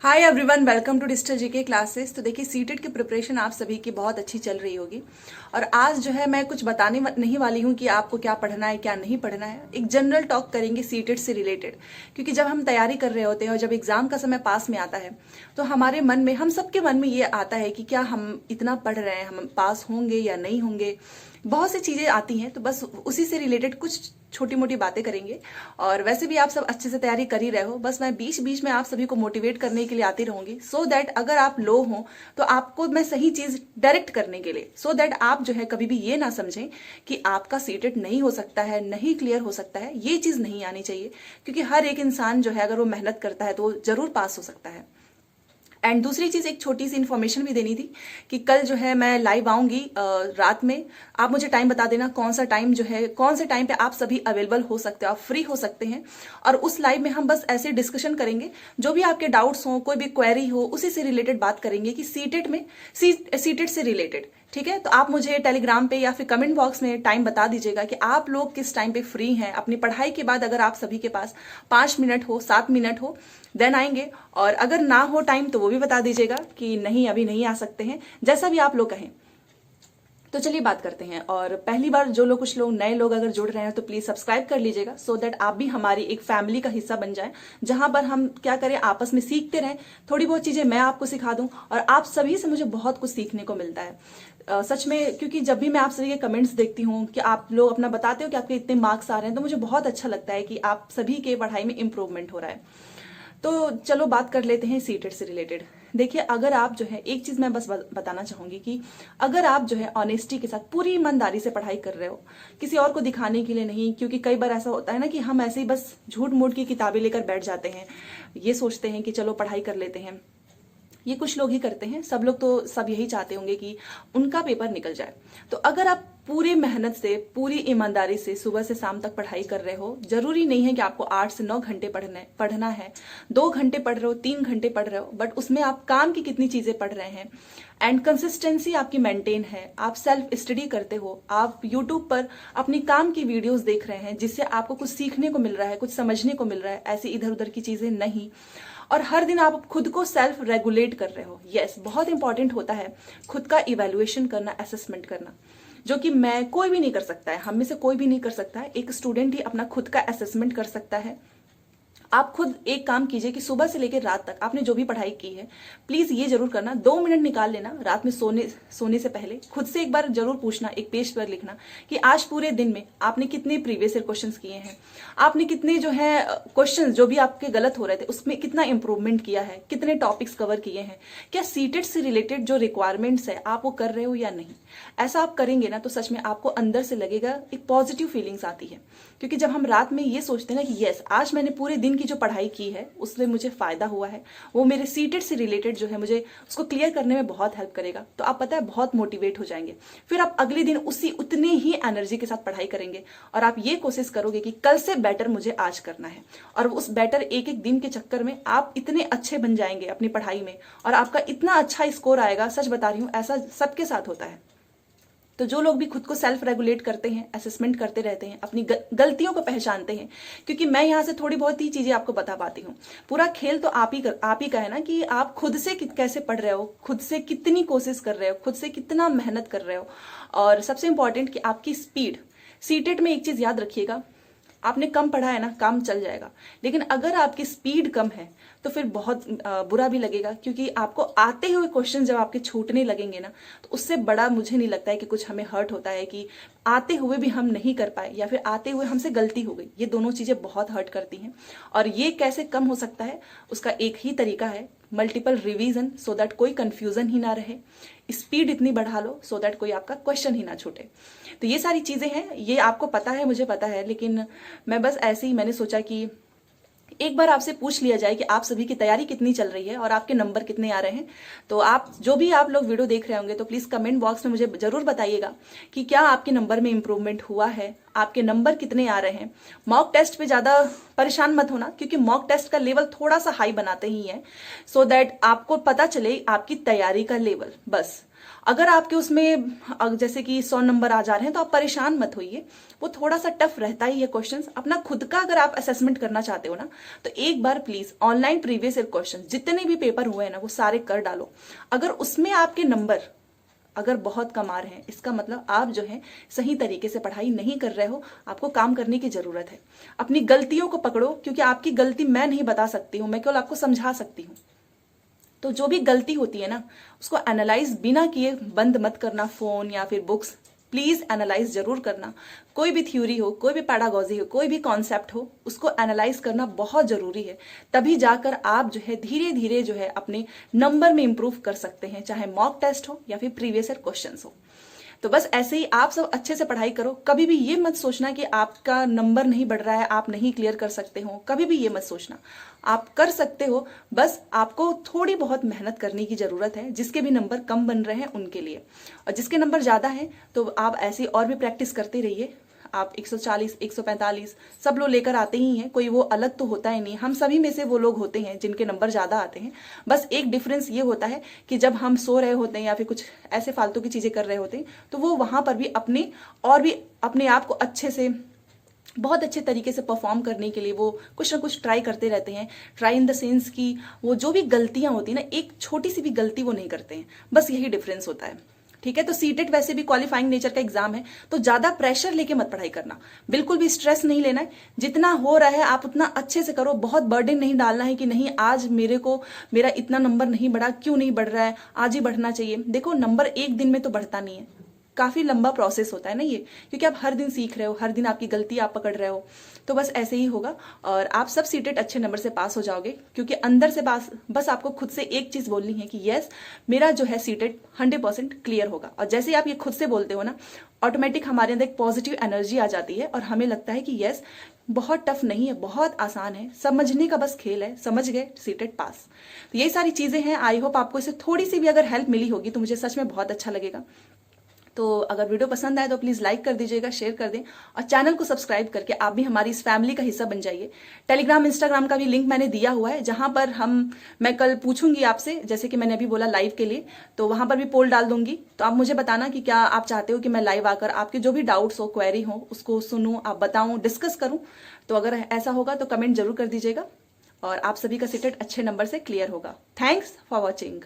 Hi everyone, welcome to digital GK classes. तो देखिए, CTET की प्रिपरेशन आप सभी की बहुत अच्छी चल रही होगी और आज जो है मैं कुछ बताने नहीं वाली हूँ कि आपको क्या पढ़ना है क्या नहीं पढ़ना है। एक जनरल टॉक करेंगे सीटेट से रिलेटेड, क्योंकि जब हम तैयारी कर रहे होते हैं और जब एग्जाम का समय पास में आता है तो हमारे मन में, हम सबके मन में ये आता है कि क्या हम इतना पढ़ रहे हैं, हम पास होंगे या नहीं होंगे। बहुत सी चीजें आती हैं, तो बस उसी से रिलेटेड कुछ छोटी मोटी बातें करेंगे। और वैसे भी आप सब अच्छे से तैयारी कर ही रहे हो, बस मैं बीच बीच में आप सभी को मोटिवेट करने के लिए आती रहूंगी, सो दैट अगर आप लो हो तो आपको मैं सही चीज डायरेक्ट करने के लिए, सो दैट आप जो है कभी भी ये ना समझें कि आपका सीटेट नहीं हो सकता है, नहीं क्लियर हो सकता है। ये चीज नहीं आनी चाहिए, क्योंकि हर एक इंसान जो है अगर वो मेहनत करता है तो जरूर पास हो सकता है। एंड दूसरी चीज, एक छोटी सी इन्फॉर्मेशन भी देनी थी कि कल जो है मैं लाइव आऊंगी रात में। आप मुझे टाइम बता देना, कौन सा टाइम जो है, कौन से टाइम पे आप सभी अवेलेबल हो सकते हो, आप फ्री हो सकते हैं। और उस लाइव में हम बस ऐसे डिस्कशन करेंगे, जो भी आपके डाउट्स हो, कोई भी क्वेरी हो, उसी से रिलेटेड बात करेंगे कि सीटेट में सीटेट से रिलेटेड। ठीक है, तो आप मुझे टेलीग्राम पे या फिर कमेंट बॉक्स में टाइम बता दीजिएगा कि आप लोग किस टाइम पे फ्री हैं। अपनी पढ़ाई के बाद अगर आप सभी के पास 5 मिनट हो, 7 मिनट हो, देन आएंगे। और अगर ना हो टाइम तो वो भी बता दीजिएगा कि नहीं, अभी नहीं आ सकते हैं, जैसा भी आप लोग कहें। तो चलिए बात करते हैं। और पहली बार जो लोग, कुछ लोग नए लोग अगर जुड़ रहे हैं तो प्लीज सब्सक्राइब कर लीजिएगा, सो दैट आप भी हमारी एक फैमिली का हिस्सा बन जाएं, जहां पर हम क्या करें, आपस में सीखते रहें। थोड़ी बहुत चीजें मैं आपको सिखा दूं और आप सभी से मुझे बहुत कुछ सीखने को मिलता है। सच में, क्योंकि जब भी मैं आप सभी के कमेंट्स देखती हूँ कि आप लोग अपना बताते हो कि आपके इतने मार्क्स आ रहे हैं, तो मुझे बहुत अच्छा लगता है कि आप सभी के पढ़ाई में इंप्रूवमेंट हो रहा है। तो चलो बात कर लेते हैं सीटेट से रिलेटेड। देखिए, अगर आप जो है, एक चीज मैं बस बताना चाहूंगी कि अगर आप जो है ऑनेस्टी के साथ, पूरी ईमानदारी से पढ़ाई कर रहे हो, किसी और को दिखाने के लिए नहीं, क्योंकि कई बार ऐसा होता है ना कि हम ऐसे ही बस झूठ मूठ की किताबें लेकर बैठ जाते हैं, ये सोचते हैं कि चलो पढ़ाई कर लेते हैं। ये कुछ लोग ही करते हैं, सब लोग तो सब यही चाहते होंगे कि उनका पेपर निकल जाए। तो अगर आप पूरी मेहनत से, पूरी ईमानदारी से सुबह से शाम तक पढ़ाई कर रहे हो, जरूरी नहीं है कि आपको 8 से 9 घंटे पढ़ना है, 2 घंटे पढ़ रहे हो, 3 घंटे पढ़ रहे हो, बट उसमें आप काम की कितनी चीजें पढ़ रहे हैं एंड कंसिस्टेंसी आपकी मेंटेन है, आप सेल्फ स्टडी करते हो, आप यूट्यूब पर अपनी काम की वीडियोस देख रहे हैं जिससे आपको कुछ सीखने को मिल रहा है, कुछ समझने को मिल रहा है, ऐसी इधर उधर की चीजें नहीं। और हर दिन आप खुद को सेल्फ रेगुलेट कर रहे हो। यस, बहुत इंपॉर्टेंट होता है खुद का इवेल्युएशन करना, असेसमेंट करना, जो कि मैं, कोई भी नहीं कर सकता है, हम में से कोई भी नहीं कर सकता है। एक स्टूडेंट ही अपना खुद का असेसमेंट कर सकता है। आप खुद एक काम कीजिए कि सुबह से लेकर रात तक आपने जो भी पढ़ाई की है, प्लीज ये जरूर करना, 2 मिनट निकाल लेना रात में सोने से पहले, खुद से एक बार जरूर पूछना, एक पेज पर लिखना कि आज पूरे दिन में आपने कितने प्रीवियस ईयर क्वेश्चंस किए हैं, आपने कितने जो है क्वेश्चंस जो भी आपके गलत हो रहे थे उसमें कितना इंप्रूवमेंट किया है, कितने टॉपिक्स कवर किए हैं, क्या सीटेट से रिलेटेड जो रिक्वायरमेंट्स है आप वो कर रहे हो या नहीं। ऐसा आप करेंगे ना तो सच में आपको अंदर से लगेगा, एक पॉजिटिव फीलिंग्स आती है। क्योंकि जब हम रात में ये सोचते हैं ना कि यस, आज मैंने पूरे दिन की जो पढ़ाई की है उससे मुझे फायदा हुआ है, वो मेरे सीटेट से रिलेटेड जो है मुझे उसको क्लियर करने में बहुत हेल्प करेगा, तो आप पता है बहुत मोटिवेट हो जाएंगे। फिर आप अगले दिन उतने ही एनर्जी के साथ पढ़ाई करेंगे और आप ये कोशिश करोगे कि कल से बेटर मुझे आज करना है। और उस बेटर एक एक दिन के चक्कर में आप इतने अच्छे बन जाएंगे अपनी पढ़ाई में और आपका इतना अच्छा स्कोर आएगा। सच बता रही हूँ, ऐसा सबके साथ होता है। तो जो लोग भी खुद को सेल्फ रेगुलेट करते हैं, असेसमेंट करते रहते हैं, अपनी गलतियों को पहचानते हैं, क्योंकि मैं यहाँ से थोड़ी बहुत ही चीजें आपको बता पाती हूँ, पूरा खेल तो आप ही का है ना, कि आप खुद से कैसे पढ़ रहे हो, खुद से कितनी कोशिश कर रहे हो, खुद से कितना मेहनत कर रहे हो। और सबसे इंपॉर्टेंट कि आपकी स्पीड। सीटेट में एक चीज याद रखिएगा, आपने कम पढ़ा है ना, काम चल जाएगा, लेकिन अगर आपकी स्पीड कम है तो फिर बहुत बुरा भी लगेगा, क्योंकि आपको आते हुए क्वेश्चन जब आपके छूटने लगेंगे ना, तो उससे बड़ा मुझे नहीं लगता है कि कुछ हमें हर्ट होता है कि आते हुए भी हम नहीं कर पाए या फिर आते हुए हमसे गलती हो गई। ये दोनों चीजें बहुत हर्ट करती हैं। और ये कैसे कम हो सकता है, उसका एक ही तरीका है, मल्टीपल रिवीजन, सो दैट कोई कंफ्यूजन ही ना रहे। स्पीड इतनी बढ़ा लो सो दैट कोई आपका क्वेश्चन ही ना छूटे। तो ये सारी चीजें हैं, ये आपको पता है, मुझे पता है, लेकिन मैं बस ऐसे ही मैंने सोचा कि एक बार आपसे पूछ लिया जाए कि आप सभी की तैयारी कितनी चल रही है और आपके नंबर कितने आ रहे हैं। तो आप जो भी आप लोग वीडियो देख रहे होंगे तो प्लीज कमेंट बॉक्स में मुझे जरूर बताइएगा कि क्या आपके नंबर में इंप्रूवमेंट हुआ है, आपके नंबर कितने आ रहे हैं। मॉक टेस्ट पे ज्यादा परेशान मत होना, क्योंकि मॉक टेस्ट का लेवल थोड़ा सा हाई बनाते ही है, सो दैट आपको पता चले आपकी तैयारी का लेवल। बस अगर आपके उसमें जैसे कि 100 नंबर आ जा रहे हैं तो आप परेशान मत होइए, वो थोड़ा सा टफ रहता ही है क्वेश्चंस। अपना खुद का अगर आप असेसमेंट करना चाहते हो ना, तो एक बार please online previous year question जितने भी पेपर हुए हैं ना वो सारे कर डालो। अगर उसमें आपके नंबर अगर बहुत कम आ रहे हैं, इसका मतलब आप जो है सही तरीके से पढ़ाई नहीं कर रहे हो, आपको काम करने की जरूरत है। अपनी गलतियों को पकड़ो, क्योंकि आपकी गलती मैं नहीं बता सकती हूं, मैं केवल आपको समझा सकती हूँ। तो जो भी गलती होती है ना, उसको एनालाइज बिना किए बंद मत करना फोन या फिर बुक्स। प्लीज एनालाइज जरूर करना। कोई भी थ्योरी हो, कोई भी पैडागॉजी हो, कोई भी कॉन्सेप्ट हो, उसको एनालाइज करना बहुत जरूरी है। तभी जाकर आप जो है धीरे धीरे जो है अपने नंबर में इंप्रूव कर सकते हैं, चाहे मॉक टेस्ट हो या फिर प्रीवियस ईयर क्वेश्चंस हो। तो बस ऐसे ही आप सब अच्छे से पढ़ाई करो। कभी भी ये मत सोचना कि आपका नंबर नहीं बढ़ रहा है, आप नहीं क्लियर कर सकते हो, कभी भी ये मत सोचना। आप कर सकते हो, बस आपको थोड़ी बहुत मेहनत करने की जरूरत है। जिसके भी नंबर कम बन रहे हैं उनके लिए, और जिसके नंबर ज्यादा है तो आप ऐसी और भी प्रैक्टिस करते रहिए। आप 140, 145 सब लोग लेकर आते ही हैं, कोई वो अलग तो होता ही नहीं। हम सभी में से वो लोग होते हैं जिनके नंबर ज्यादा आते हैं। बस एक डिफरेंस ये होता है कि जब हम सो रहे होते हैं या फिर कुछ ऐसे फालतू की चीजें कर रहे होते हैं, तो वो वहां पर भी अपने आप को अच्छे से, बहुत अच्छे तरीके से परफॉर्म करने के लिए वो कुछ ना कुछ ट्राई करते रहते हैं। ट्राई इन द सेंस कि वो जो भी गलतियां होती है ना, एक छोटी सी भी गलती वो नहीं करते हैं। बस यही डिफरेंस होता है। ठीक है, तो सीटेट वैसे भी क्वालिफाइंग नेचर का एग्जाम है, तो ज्यादा प्रेशर लेके मत पढ़ाई करना, बिल्कुल भी स्ट्रेस नहीं लेना है। जितना हो रहा है आप उतना अच्छे से करो। बहुत बर्डन नहीं डालना है कि नहीं आज मेरा इतना नंबर नहीं बढ़ा, क्यों नहीं बढ़ रहा है, आज ही बढ़ना चाहिए। देखो नंबर एक दिन में तो बढ़ता नहीं है, काफी लंबा प्रोसेस होता है ना ये, क्योंकि आप हर दिन सीख रहे हो, हर दिन आपकी गलती आप पकड़ रहे हो। तो बस ऐसे ही होगा और आप सब सीटेट अच्छे नंबर से पास हो जाओगे, क्योंकि अंदर से बस आपको खुद से एक चीज बोलनी है कि यस मेरा जो है सीटेट 100% क्लियर होगा। और जैसे ही आप ये खुद से बोलते हो ना, ऑटोमेटिक हमारे अंदर एक पॉजिटिव एनर्जी आ जाती है और हमें लगता है कि यस बहुत टफ नहीं है, बहुत आसान है, समझने का बस खेल है, समझ गए सीटेट पास। तो यही सारी चीजें हैं। आई होप आपको इससे थोड़ी सी भी अगर हेल्प मिली होगी तो मुझे सच में बहुत अच्छा लगेगा। तो अगर वीडियो पसंद आए तो प्लीज लाइक कर दीजिएगा, शेयर कर दें, और चैनल को सब्सक्राइब करके आप भी हमारी इस फैमिली का हिस्सा बन जाइए। टेलीग्राम, इंस्टाग्राम का भी लिंक मैंने दिया हुआ है, जहां पर मैं कल पूछूंगी आपसे, जैसे कि मैंने अभी बोला लाइव के लिए, तो वहां पर भी पोल डाल दूंगी। तो आप मुझे बताना कि क्या आप चाहते हो कि मैं लाइव आकर आपके जो भी डाउट्स हो, क्वेरी हो, उसको सुनूं, आप बताऊं, डिस्कस करूं। तो अगर ऐसा होगा तो कमेंट जरूर कर दीजिएगा और आप सभी का सीटेट अच्छे नंबर से क्लियर होगा। Thanks for watching.